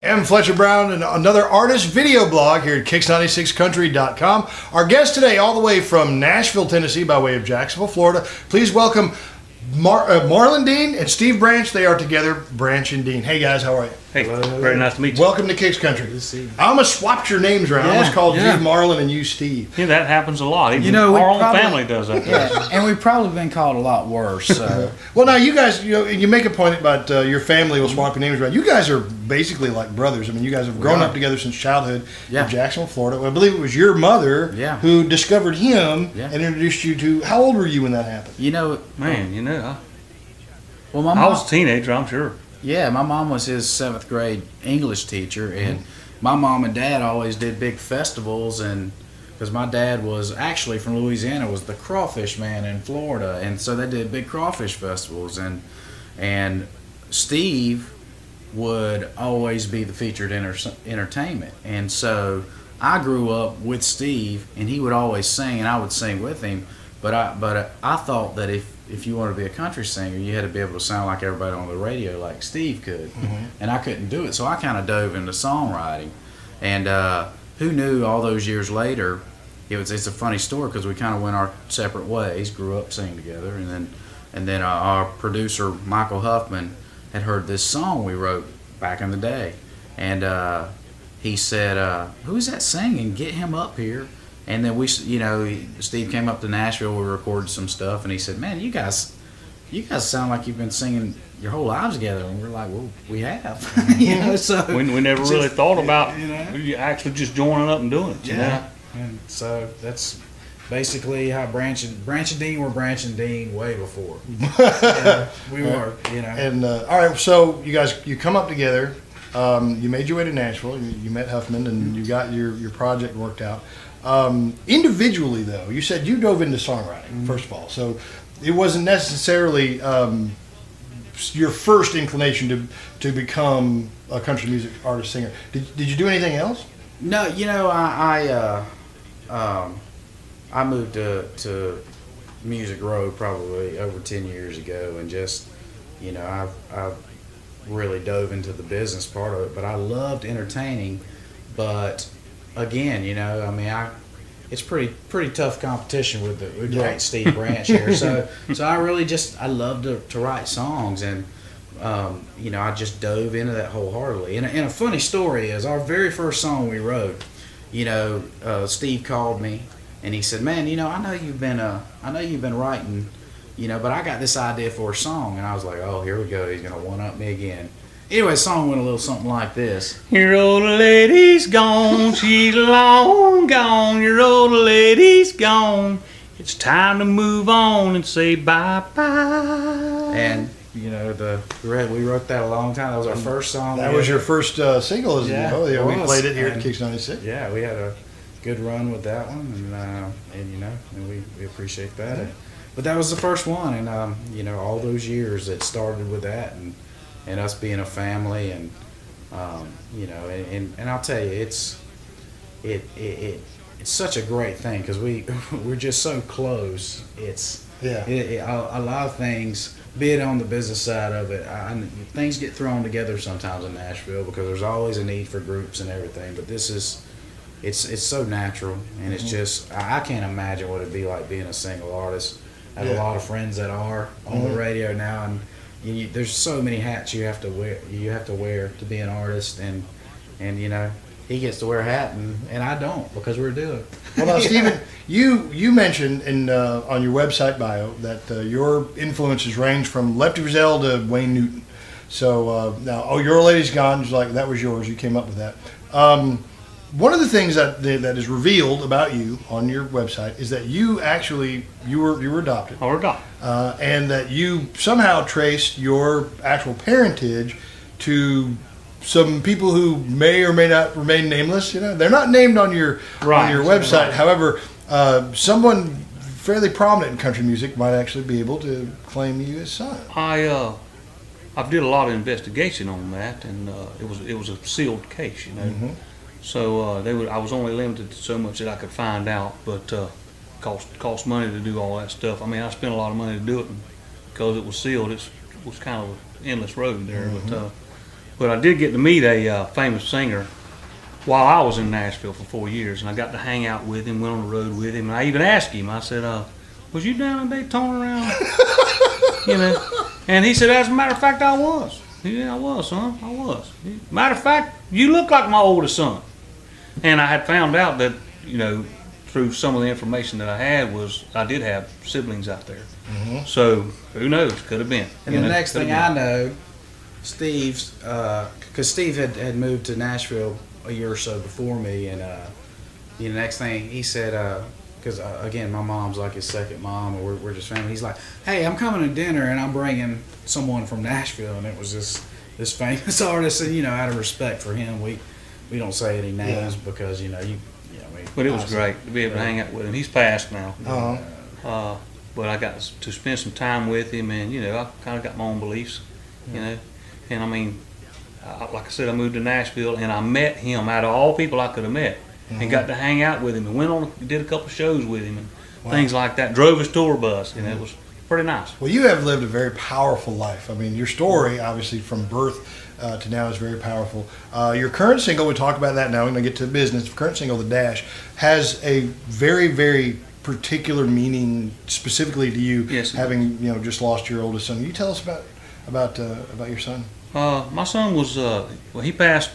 I'm Fletcher Brown and another artist video blog here at KIX96country.com. Our guest today, all the way from Nashville, Tennessee, by way of Jacksonville, Florida. Please welcome Marlon Dean and Steve Branch. They are together, Branch and Dean. Hey guys, how are you? Hey, very nice to meet you. Welcome to Kix Country. Good to see you. I almost swapped your names around. I almost called you Marlon and you Steve. Yeah, that happens a lot. Even our own family does that. Yeah, and we've probably been called a lot worse. So. Well, now you guys, you make a point about your family will swap your names around. You guys are basically like brothers. I mean, you guys have grown up together since childhood in Jacksonville, Florida. I believe it was your mother who discovered him and introduced you to. How old were you when that happened? Well, I was a teenager, I'm sure. Yeah, my mom was his 7th grade English teacher, and my mom and dad always did big festivals, and because my dad was actually from Louisiana, was the crawfish man in Florida, and so they did big crawfish festivals, and Steve would always be the featured entertainment, and so I grew up with Steve, and he would always sing, and I would sing with him, but I thought that if you wanted to be a country singer, you had to be able to sound like everybody on the radio, like Steve could, and I couldn't do it. So I kind of dove into songwriting, and who knew? All those years later, it's a funny story because we kind of went our separate ways, grew up singing together, and then our producer Michael Huffman had heard this song we wrote back in the day, and he said, "Who's that singing? Get him up here." And then Steve came up to Nashville. We recorded some stuff, and he said, "Man, you guys sound like you've been singing your whole lives together." And we're like, "Well, we have." So we never really thought about actually just joining up and doing it. And so that's basically how Branch and Dean were Branch and Dean way before. We were, And all right, so you come up together. You made your way to Nashville. You met Huffman, and you got your project worked out. Individually, though, you said you dove into songwriting, first of all. So it wasn't necessarily your first inclination to become a country music artist, singer. Did you do anything else? No, I moved to Music Row probably over 10 years ago, and just, I've really dove into the business part of it, but I loved entertaining. But again, it's pretty tough competition with the great Steve Branch here. So I really I love to write songs, and I just dove into that wholeheartedly. And a funny story is our very first song we wrote. Steve called me and he said, "Man, I know you've been writing, but I got this idea for a song." And I was like, "Oh, here we go. He's gonna one up me again." Anyway, the song went a little something like this. Your old lady's gone, she's long gone. Your old lady's gone. It's time to move on and say bye-bye. And, we wrote that a long time. That was our first song. That was your first single, isn't it? We played it here at KIX96. Yeah, we had a good run with that one, and we appreciate that. But that was the first one, and, all those years it started with that, and us being a family, and and I'll tell you, it's such a great thing because we're just so close. A lot of things, be it on the business side of it, things get thrown together sometimes in Nashville because there's always a need for groups and everything. But this is it's so natural, and it's just I can't imagine what it'd be like being a single artist. I have a lot of friends that are on the radio now, and there's so many hats you have to wear to be an artist, and he gets to wear a hat and I don't, because we're doing. Well, now, Stephen, you mentioned on your website bio that your influences range from Lefty Frizzell to Wayne Newton. So now, Your Old Lady's Gone, that was yours. You came up with that. One of the things that is revealed about you on your website is that you were adopted. Or adopted. And that you somehow traced your actual parentage to some people who may or may not remain nameless. They're not named on your website. Right. However, someone fairly prominent in country music might actually be able to claim you as son. I did a lot of investigation on that, and it was a sealed case, So I was only limited to so much that I could find out, but cost money to do all that stuff. I mean, I spent a lot of money to do it, and because it was sealed, it was kind of an endless road there. But I did get to meet a famous singer while I was in Nashville for 4 years, and I got to hang out with him, went on the road with him, and I even asked him. I said, "Was you down in Daytona around?" You know, and he said, "As a matter of fact, I was." Yeah, I was, son. I was. Matter of fact, you look like my oldest son. And I had found out that, you know, through some of the information that I had was I did have siblings out there. Mm-hmm. So who knows? Could have been. And the next thing I know, Steve's, because Steve had moved to Nashville a year or so before me, and the next thing he said, because again, my mom's like his second mom, and we're just family. He's like, "Hey, I'm coming to dinner, and I'm bringing someone from Nashville," and it was this famous artist, and you know, out of respect for him, we don't say any names because you know But it was great to be able to hang out with him. He's passed now. Uh-huh. But I got to spend some time with him, and you know, I kind of got my own beliefs, you know. And I mean, like I said, I moved to Nashville, and I met him out of all people I could have met, and got to hang out with him, and did a couple shows with him, and things like that. Drove his tour bus, and it was pretty nice. Well, you have lived a very powerful life. I mean, your story, obviously, from birth to now is very powerful. Your current single, we talk about that now, we're going to get to business. The current single, The Dash, has a very, very particular meaning specifically to you, Yes, having just lost your oldest son. Can you tell us about your son? My son was, he passed,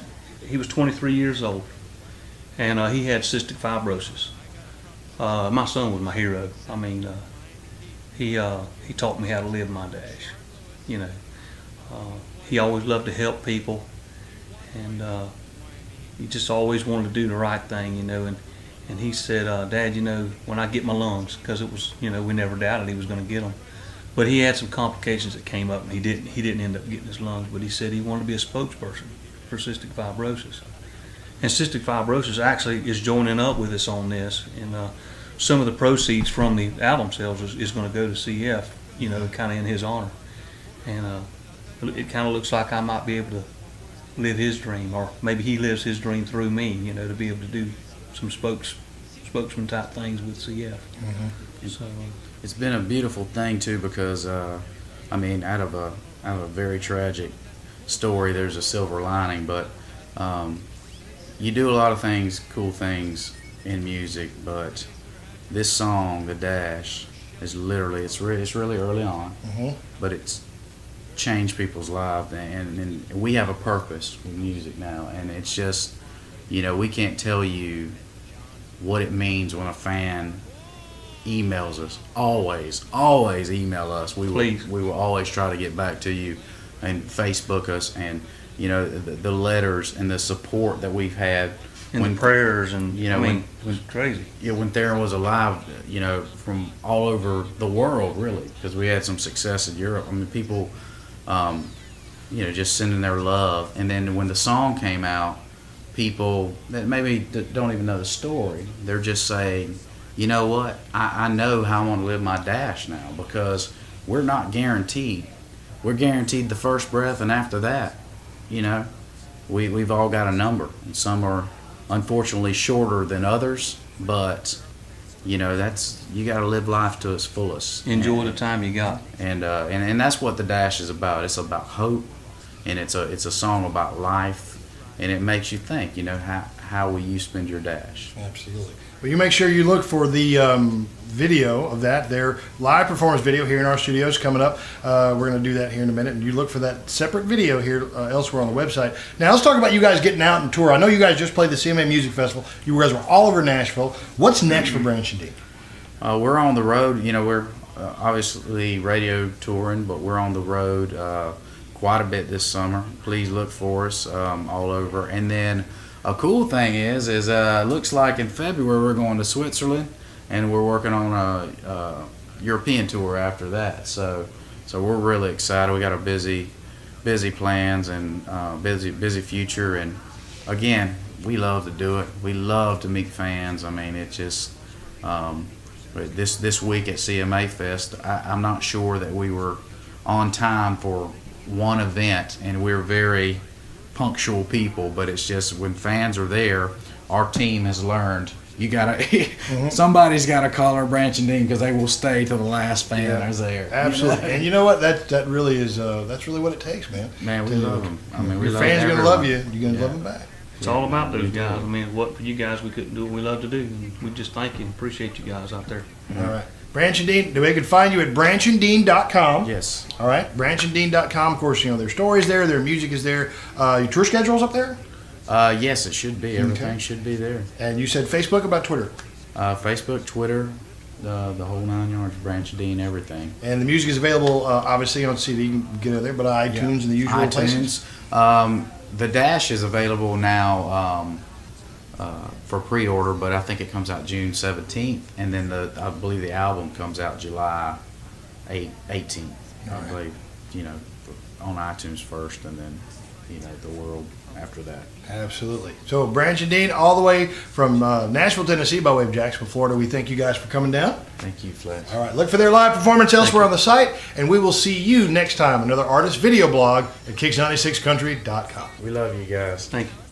he was 23 years old, and he had cystic fibrosis. My son was my hero. I mean, he taught me how to live my dash, you know. He always loved to help people, and he just always wanted to do the right thing, you know. And he said, "Dad, you know, when I get my lungs," because it was, you know, we never doubted he was going to get them. But he had some complications that came up, and he didn't end up getting his lungs. But he said he wanted to be a spokesperson for cystic fibrosis. And cystic fibrosis actually is joining up with us on this. And some of the proceeds from the album sales is going to go to CF, you know, kind of in his honor. And it kind of looks like I might be able to live his dream, or maybe he lives his dream through me, you know, to be able to do some spokesman type things with CF. Mm-hmm. So It's been a beautiful thing too, because I mean, out of a very tragic story, there's a silver lining. But you do a lot of things, cool things in music, but this song, The Dash, is literally it's really early on, but it's changed people's lives, and we have a purpose with music now, and it's just, you know, we can't tell you what it means when a fan emails us. Always email us. We will always try to get back to you, and Facebook us, and you know, the letters and the support that we've had, and the prayers, and you know, I mean, it was crazy. Yeah, when Theron was alive, you know, from all over the world, really, because we had some success in Europe. I mean, people, you know, just sending their love, and then when the song came out, people that maybe don't even know the story, they're just saying, you know what, I know how I want to live my dash now, because we're not guaranteed. We're guaranteed the first breath, and after that, you know, we've all got a number, and some are unfortunately shorter than others, but you know, you got to live life to its fullest. Enjoy the time you got, and that's what the dash is about. It's about hope, and it's a song about life, and it makes you think. You know, how will you spend your dash? Absolutely. Well, you make sure you look for the video of that. Their live performance video here in our studios coming up. We're going to do that here in a minute, and you look for that separate video here elsewhere on the website. Now let's talk about you guys getting out and tour. I know you guys just played the CMA Music Festival. You guys were all over Nashville. What's next for Branch and Dean? We're on the road. You know, we're obviously radio touring, but we're on the road quite a bit this summer. Please look for us all over. And then a cool thing is looks like in February we're going to Switzerland, and we're working on a European tour after that. So we're really excited. We got a busy plans and busy future. And again, we love to do it. We love to meet fans. I mean, it's just this week at CMA Fest, I'm not sure that we were on time for one event, and we're very punctual people, but it's just when fans are there, our team has learned you gotta somebody's gotta call her Branch and Dean because they will stay till the last fan is there. Absolutely. And you know what? That really is that's really what it takes, man. Man, we love them. I mean, Your fans are gonna love you. You're gonna love them back. It's all about those guys. I mean, what for you guys we couldn't do what we love to do. And we just thank you and appreciate you guys out there. All right. Branch and Dean, they can find you at branchanddean.com. Yes. All right. Branchanddean.com. Of course, their story's there, their music is there. Your tour schedule's up there? Yes, it should be. Everything should be there. And you said Facebook, about Twitter? Facebook, Twitter, the whole 9 yards, Branch and Dean, everything. And the music is available, obviously, on CD. You can get it there, but iTunes and the usual places. The Dash is available now for pre-order, but I think it comes out June 17th, and then I believe the album comes out July 18th. I believe, on iTunes first, and then the world after that. Absolutely. So Branch and Dean, all the way from Nashville, Tennessee, by way of Jacksonville, Florida. We thank you guys for coming down. Thank you, Fletcher. All right, look for their live performance elsewhere on the site, and we will see you next time. Another artist video blog at KIX96country.com. We love you guys. Thank you.